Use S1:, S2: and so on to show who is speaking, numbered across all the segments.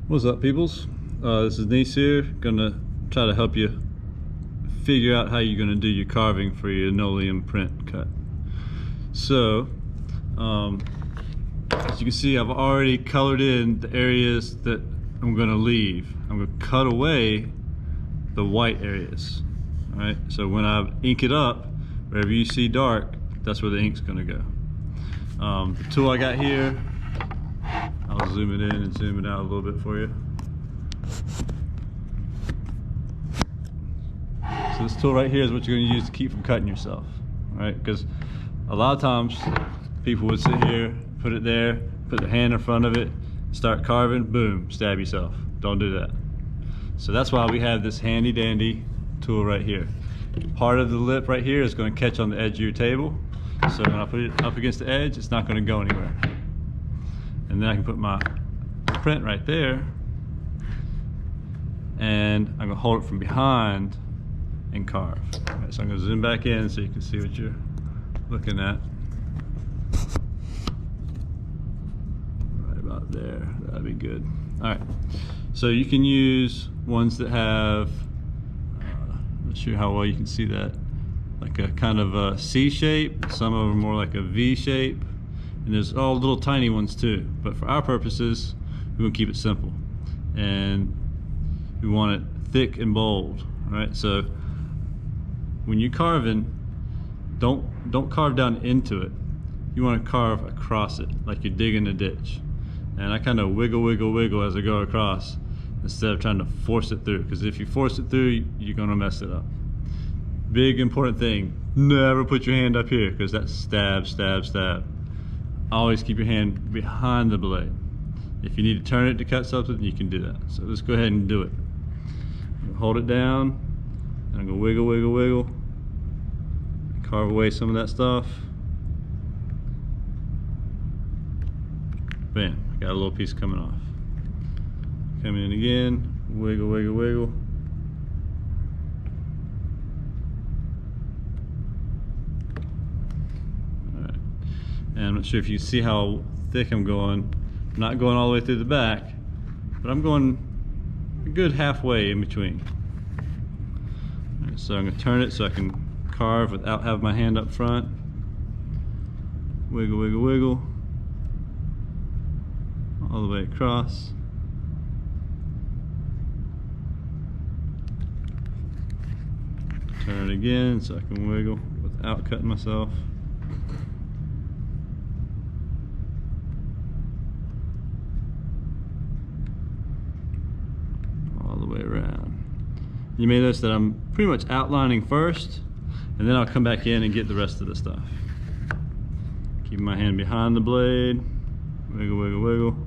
S1: What's up, peoples? This is Nice here, gonna try to help you figure out how you're gonna do your carving for your linoleum print cut. So, as you can see, I've already colored in the areas that I'm gonna leave. I'm gonna cut away the white areas. All right, so when I ink it up, wherever you see dark, that's where the ink's gonna go. The tool I got here, I'll zoom it in and zoom it out a little bit for you. So this tool right here is what you're going to use to keep from cutting yourself, right? Because a lot of times people would sit here, put it there, put their hand in front of it, start carving, boom, stab yourself. Don't do that. So that's why we have this handy dandy tool right here. Part of the lip right here is going to catch on the edge of your table. So when I put it up against the edge, it's not going to go anywhere. And then I can put my print right there, and I'm going to hold it from behind and carve. Right, so I'm going to zoom back in so you can see what you're looking at. Right about there, that'd be good. All right, so you can use ones that have, not sure how well you can see that, like a kind of a C shape. Some of them are more like a V shape. And there's all little tiny ones too, but for our purposes, we want to keep it simple, and we want it thick and bold, right? So when you're carving, don't carve down into it. You want to carve across it, like you're digging a ditch. And I kind of wiggle as I go across, instead of trying to force it through, because if you force it through, you're gonna mess it up. Big important thing: never put your hand up here, because that's stab, stab, stab. Always keep your hand behind the blade. If you need to turn it to cut something, you can do that. So let's go ahead and do it. Hold it down, and I'm gonna wiggle, wiggle, wiggle. Carve away some of that stuff. Bam, I got a little piece coming off. Come in again, wiggle, wiggle, wiggle. And I'm not sure if you see how thick I'm going. I'm not going all the way through the back, but I'm going a good halfway in between. Right, so I'm going to turn it so I can carve without having my hand up front. Wiggle, wiggle, wiggle. All the way across. Turn it again so I can wiggle without cutting myself. Way around. You may notice that I'm pretty much outlining first, and then I'll come back in and get the rest of the stuff. Keep my hand behind the blade, wiggle, wiggle, wiggle.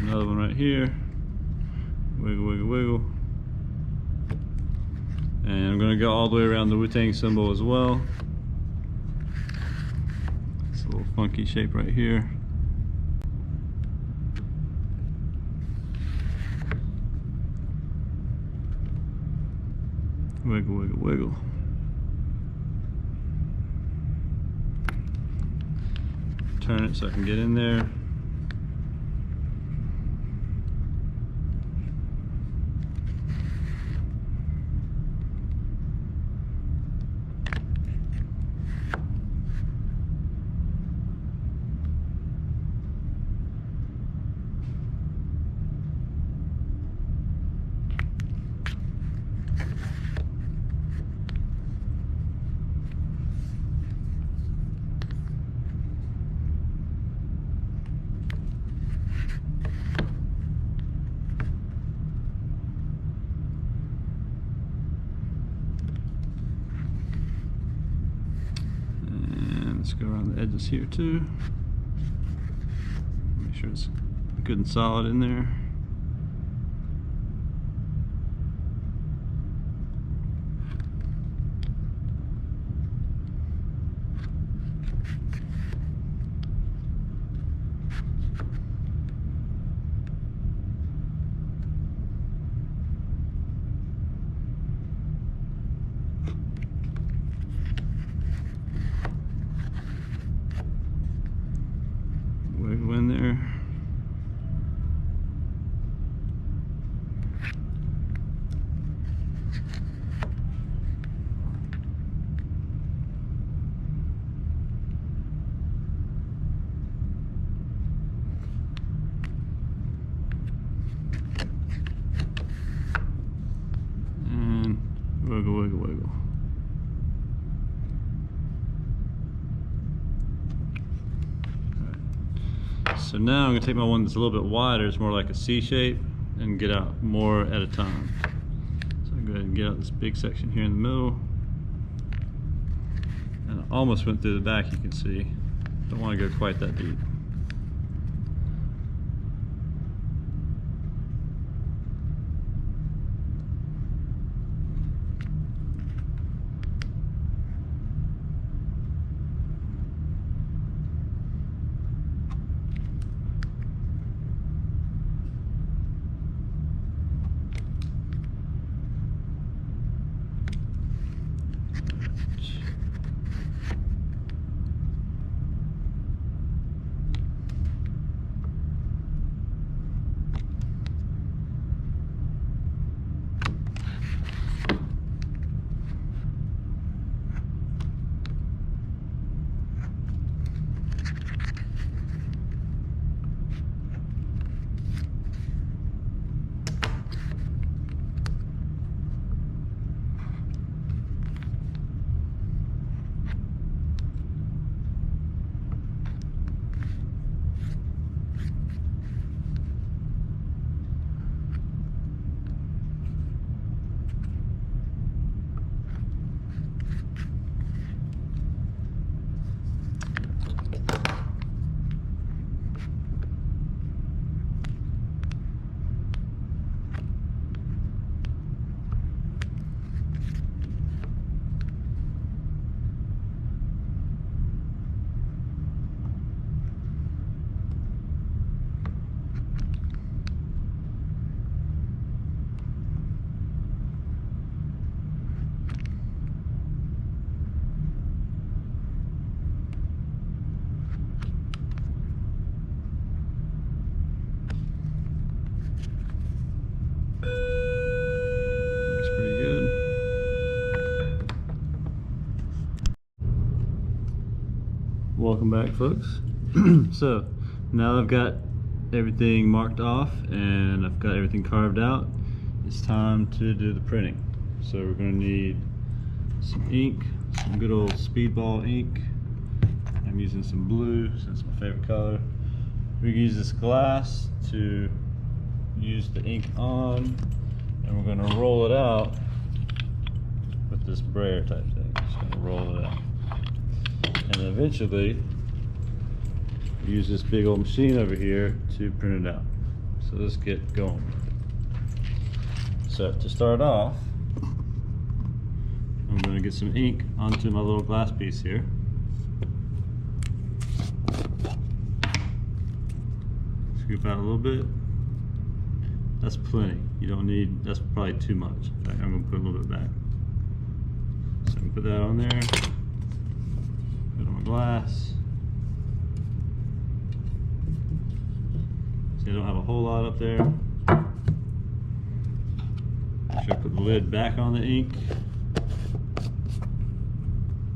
S1: Another one right here, wiggle, wiggle, wiggle. And I'm going to go all the way around the Wu-Tang symbol as well. Little funky shape right here. Wiggle, wiggle, wiggle. Turn it so I can get in there. Let's go around the edges here too. Make sure it's good and solid in there. wiggle. All right. So now I'm going to take my one that's a little bit wider, it's more like a C shape, and get out more at a time. So I'll go ahead and get out this big section here in the middle. And I almost went through the back, you can see. Don't want to go quite that deep. Welcome back, folks. So now I've got everything marked off and I've got everything carved out. It's time to do the printing. So we're going to need some ink, some good old speedball ink. I'm using some blue since it's my favorite color. We can use this glass to use the ink on, and we're going to roll it out with this brayer type thing. Just going to roll it out. And eventually use this big old machine over here to print it out. So let's get going. So to start off, I'm going to get some ink onto my little glass piece here. Scoop out a little bit. That's plenty. You don't need, that's probably too much. In fact, I'm going to put a little bit back. So I'm going to put that on there. Put it on my glass. See, I don't have a whole lot up there. Make sure I put the lid back on the ink.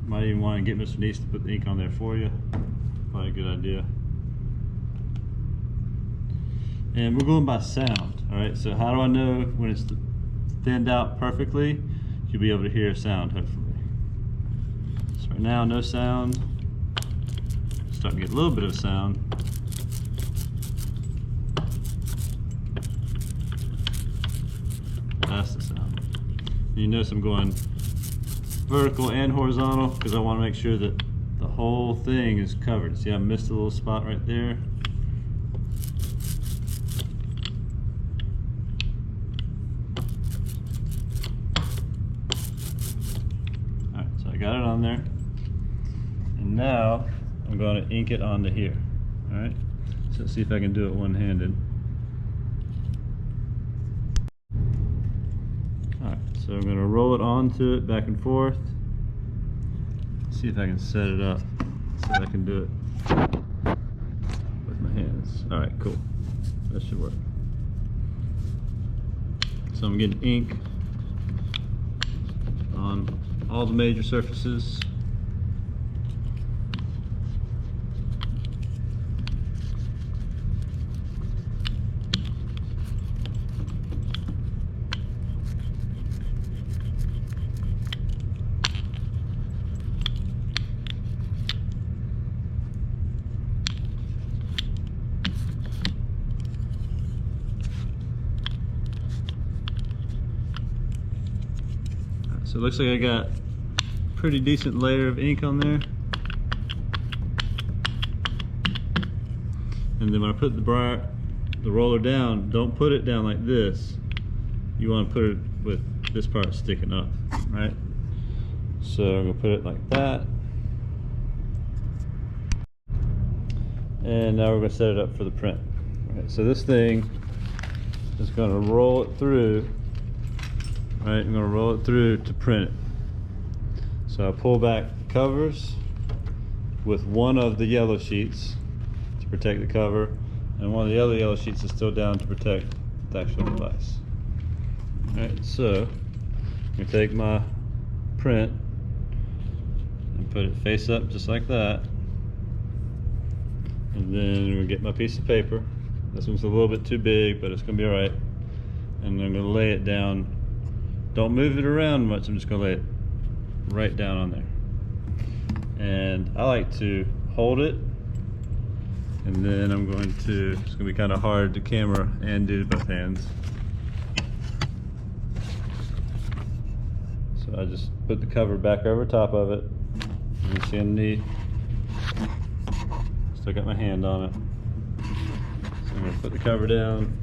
S1: Might even want to get Mr. Neese to put the ink on there for you. Probably a good idea. And we're going by sound. Alright, so how do I know when it's thinned out perfectly? You'll be able to hear a sound, hopefully. So right now, no sound. Starting to get a little bit of sound. That's the sound. And you notice I'm going vertical and horizontal because I want to make sure that the whole thing is covered. See, I missed a little spot right there. Alright, so I got it on there. And now I'm going to ink it onto here. Alright, so let's see if I can do it one-handed. So I'm going to roll it onto it back and forth. See if I can set it up so I can do it with my hands. Alright, cool. That should work. So I'm getting ink on all the major surfaces. So it looks like I got a pretty decent layer of ink on there. And then when I put the roller down, don't put it down like this. You want to put it with this part sticking up, right? So I'm going to put it like that. And now we're going to set it up for the print. Right, so this thing is going to roll it through. Right, I'm going to roll it through to print it. So I pull back the covers with one of the yellow sheets to protect the cover, and one of the other yellow sheets is still down to protect the actual device. Alright, so I'm going to take my print and put it face up just like that, and then I'm going to get my piece of paper. This one's a little bit too big, but it's going to be alright, and I'm going to lay it down. Don't move it around much, I'm just going to lay it right down on there. And I like to hold it, and then I'm going to, it's going to be kind of hard to camera and do both hands. So I just put the cover back over top of it. You can see underneath, still got my hand on it. So I'm going to put the cover down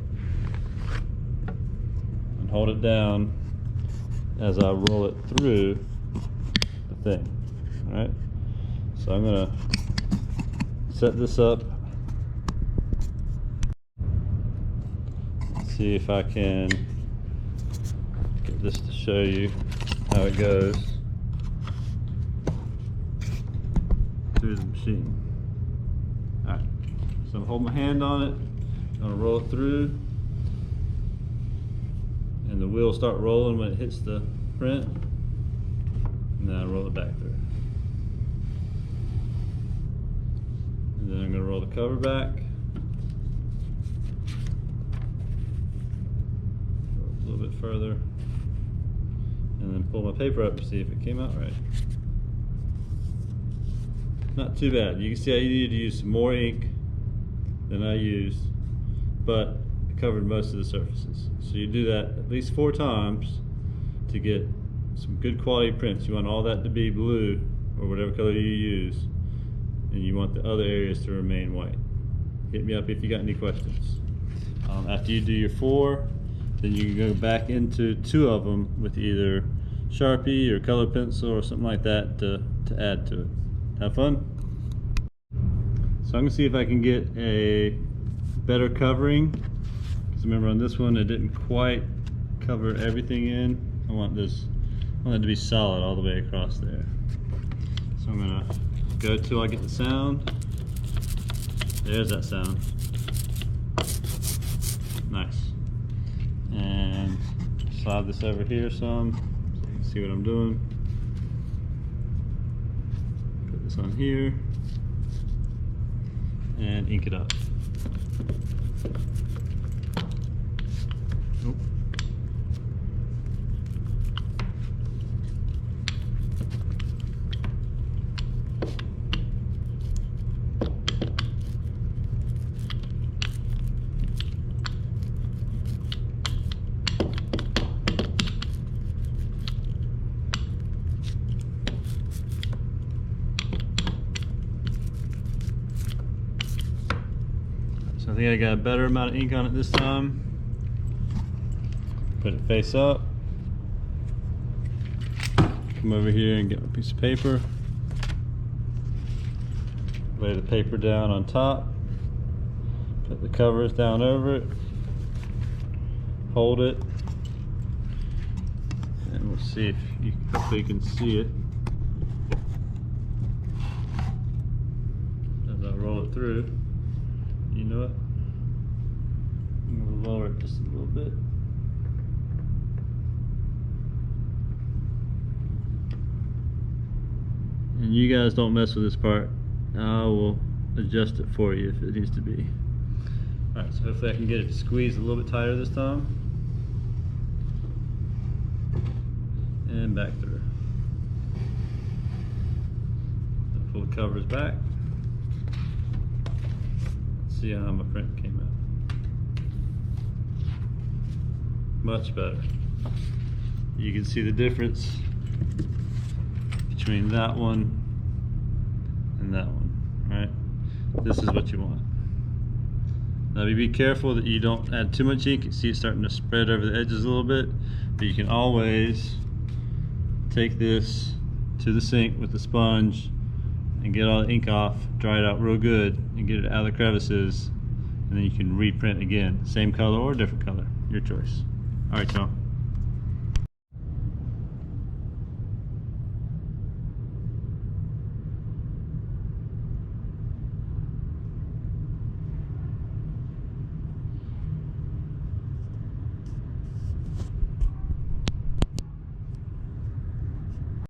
S1: and hold it down as I roll it through the thing. Alright, so I'm going to set this up. See if I can get this to show you how it goes through the machine. Alright, so I'm holding my hand on it, I'm going to roll it through, and the wheel will start rolling when it hits the print, and then I roll it back through. And then I'm going to roll the cover back. A little bit further, and then pull my paper up to see if it came out right. Not too bad. You can see I needed to use some more ink than I used, but it covered most of the surfaces. So you do that at least 4 times to get some good quality prints. You want all that to be blue or whatever color you use, and you want the other areas to remain white. Hit me up if you got any questions. After you do your 4, then you can go back into 2 of them with either Sharpie or color pencil or something like that to add to it. Have fun? So I'm gonna see if I can get a better covering, because remember on this one it didn't quite cover everything in. I want it to be solid all the way across there. So I'm gonna go till I get the sound. There's that sound. Nice. And slide this over here some so you can see what I'm doing. Put this on here and ink it up. Nope. So I think I got a better amount of ink on it this time. Put it face up. Come over here and get my piece of paper. Lay the paper down on top. Put the covers down over it. Hold it. And we'll see if hopefully you can see it as I roll it through. You know what? I'm going to lower it just a little bit. And you guys don't mess with this part. I will adjust it for you if it needs to be. Alright, so hopefully I can get it to squeeze a little bit tighter this time. And back through. I'll pull the covers back. See how my print came out. Much better. You can see the difference between that one and that one, right? This is what you want. Now be careful that you don't add too much ink. You see it starting to spread over the edges a little bit, but you can always take this to the sink with the sponge and get all the ink off, dry it out real good, and get it out of the crevices, and then you can reprint again. Same color or different color, your choice. All right, y'all.